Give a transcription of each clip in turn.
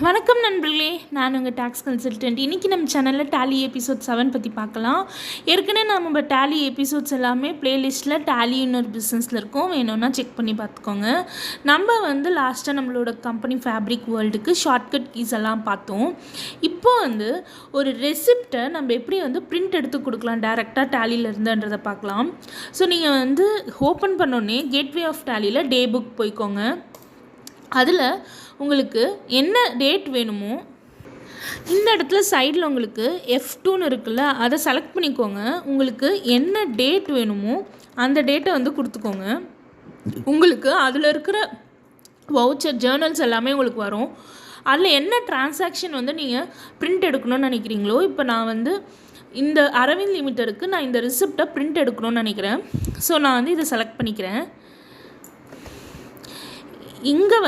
வணக்கம் நண்பர்களே, நான் உங்கள் டாக்ஸ் கன்சல்டன்ட். இன்றைக்கி நம்ம சேனலில் டேலி எபிசோட் 7 பற்றி பார்க்கலாம். ஏற்கனவே நம்ம டேலி எபிசோட்ஸ் எல்லாமே ப்ளேலிஸ்ட்டில் டேலி இன்னொரு பிஸ்னஸில் இருக்கும், வேணும்னா செக் பண்ணி பார்த்துக்கோங்க. நம்ம லாஸ்ட்டாக நம்மளோட கம்பெனி ஃபேப்ரிக் வேர்ல்டுக்கு ஷார்ட்கட் கீஸ் எல்லாம் பார்த்தோம். இப்போது ஒரு ரெசிப்டை நம்ம எப்படி பிரிண்ட் எடுத்து கொடுக்கலாம் டேரெக்டாக டேலியில் இருந்துன்றதை பார்க்கலாம். ஸோ நீங்கள் ஓப்பன் பண்ணோடனே கேட்வே ஆஃப் டேலியில் டே புக் போய்க்கோங்க. அதில் உங்களுக்கு என்ன டேட் வேணுமோ இந்த இடத்துல சைடில் உங்களுக்கு F2ன்னு இருக்குல்ல, அதை செலக்ட் பண்ணிக்கோங்க. உங்களுக்கு என்ன டேட் வேணுமோ அந்த டேட்டை கொடுத்துக்கோங்க. உங்களுக்கு அதில் இருக்கிற வவுச்சர் ஜேர்னல்ஸ் எல்லாமே உங்களுக்கு வரும். அதில் என்ன டிரான்சாக்ஷன் நீங்கள் பிரிண்ட் எடுக்கணும்னு நினைக்கிறீங்களோ, இப்போ நான் இந்த அரவிந்த் லிமிட்டருக்கு நான் இந்த ரிசிப்டை பிரிண்ட் எடுக்கணும்னு நினைக்கிறேன். ஸோ நான் இதை செலக்ட் பண்ணிக்கிறேன். இங்கே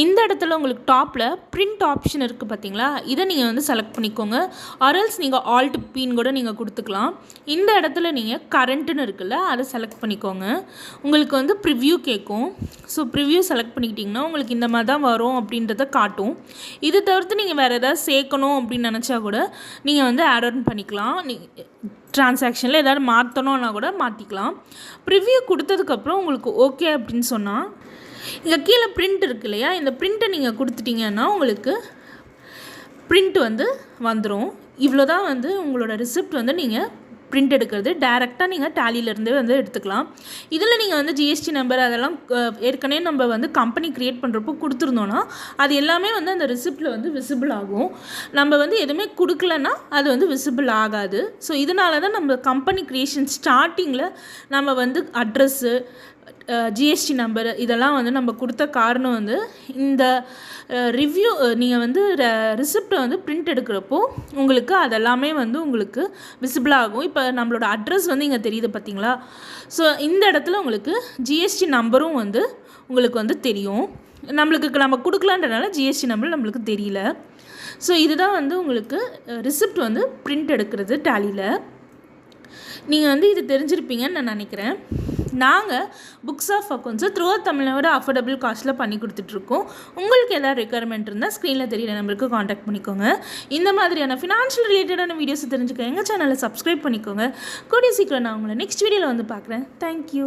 இந்த இடத்துல உங்களுக்கு டாப்பில் பிரிண்ட் ஆப்ஷன் இருக்குது பார்த்தீங்களா, இதை நீங்கள் செலக்ட் பண்ணிக்கோங்க. ஆர்எல்ஸ் நீங்கள் ஆல்ட் பின்னு கூட நீங்கள் கொடுத்துக்கலாம். இந்த இடத்துல நீங்கள் கரண்ட்டுன்னு இருக்குல்ல, அதை செலக்ட் பண்ணிக்கோங்க. உங்களுக்கு ப்ரிவ்யூ கேட்கும். ஸோ ப்ரிவ்யூ செலக்ட் பண்ணிக்கிட்டிங்கன்னா உங்களுக்கு இந்த மாதிரி தான் வரும் அப்படின்றத காட்டும். இது தவிர்த்து நீங்கள் வேறு எதாவது சேர்க்கணும் அப்படின்னு நினச்சா கூட நீங்கள் ஆட் ஆன் பண்ணிக்கலாம். ட்ரான்சாக்ஷனில் எதாவது மாற்றணுன்னா கூட மாற்றிக்கலாம். ப்ரிவ்யூ கொடுத்ததுக்கப்புறம் உங்களுக்கு ஓகே அப்படின்னு சொன்னால் இங்கே கீழே பிரிண்ட் இருக்கு இல்லையா, இந்த பிரிண்ட்டை நீங்கள் கொடுத்துட்டிங்கன்னா உங்களுக்கு பிரிண்ட் வந்துடும். இவ்வளோ தான் உங்களோட ரிசிப்ட் நீங்கள் பிரிண்ட் எடுக்கிறது. டேரெக்டாக நீங்கள் டேலியிலேருந்தே எடுத்துக்கலாம். இதில் நீங்கள் ஜிஎஸ்டி நம்பர் அதெல்லாம் ஏற்கனவே நம்ம கம்பெனி க்ரியேட் பண்ணுறப்போ கொடுத்துருந்தோன்னா அது எல்லாமே அந்த ரிசிப்டில் விசிபிள் ஆகும். நம்ம எதுவுமே கொடுக்கலன்னா அது விசிபிள் ஆகாது. ஸோ இதனால தான் நம்ம கம்பெனி க்ரியேஷன் ஸ்டார்டிங்கில் நம்ம அட்ரஸ்ஸு ஜிஎஸ்டி நம்பர் இதெல்லாம் நம்ம கொடுத்த காரணம் இந்த ரிவ்யூ நீங்கள் ரிசிப்டை பிரிண்ட் எடுக்கிறப்போ உங்களுக்கு அதெல்லாமே உங்களுக்கு விசிபிள் ஆகும். இப்போ நம்மளோட அட்ரஸ் இங்கே தெரியுது பார்த்தீங்களா. ஸோ இந்த இடத்துல உங்களுக்கு ஜிஎஸ்டி நம்பரும் உங்களுக்கு தெரியும். நம்ம கொடுக்கலான்றனால ஜிஎஸ்டி நம்பர் நம்மளுக்கு தெரியல. ஸோ இதுதான் உங்களுக்கு ரிசிப்ட் பிரிண்ட் எடுக்கிறது டேலியில். நீங்கள் இது தெரிஞ்சிருப்பீங்கன்னு நான் நினைக்கிறேன். நாங்கள் புக்ஸ் ஆஃப் அக்கௌண்ட்ஸை த்ரூ தமிழ்நாடு அஃபோர்டபுள் காஸ்ட்டில் பண்ணி கொடுத்துட்ருக்கோம். உங்களுக்கு எதாவது ரெக்குயர்மெண்ட் இருந்தால் ஸ்க்ரீனில் தெரியிற நம்பருக்கு காண்டாக்ட் பண்ணிக்கோங்க. இந்த மாதிரியான ஃபினான்ஷியல் ரிலேட்டடான வீடியோஸ் தெரிஞ்சுக்க எங்கள் சேனலை சப்ஸ்கிரைப் பண்ணிக்கோங்க. கூடிய சீக்கிரம் நான் உங்களை நெக்ஸ்ட் வீடியோவில் பார்க்குறேன். தேங்க்யூ.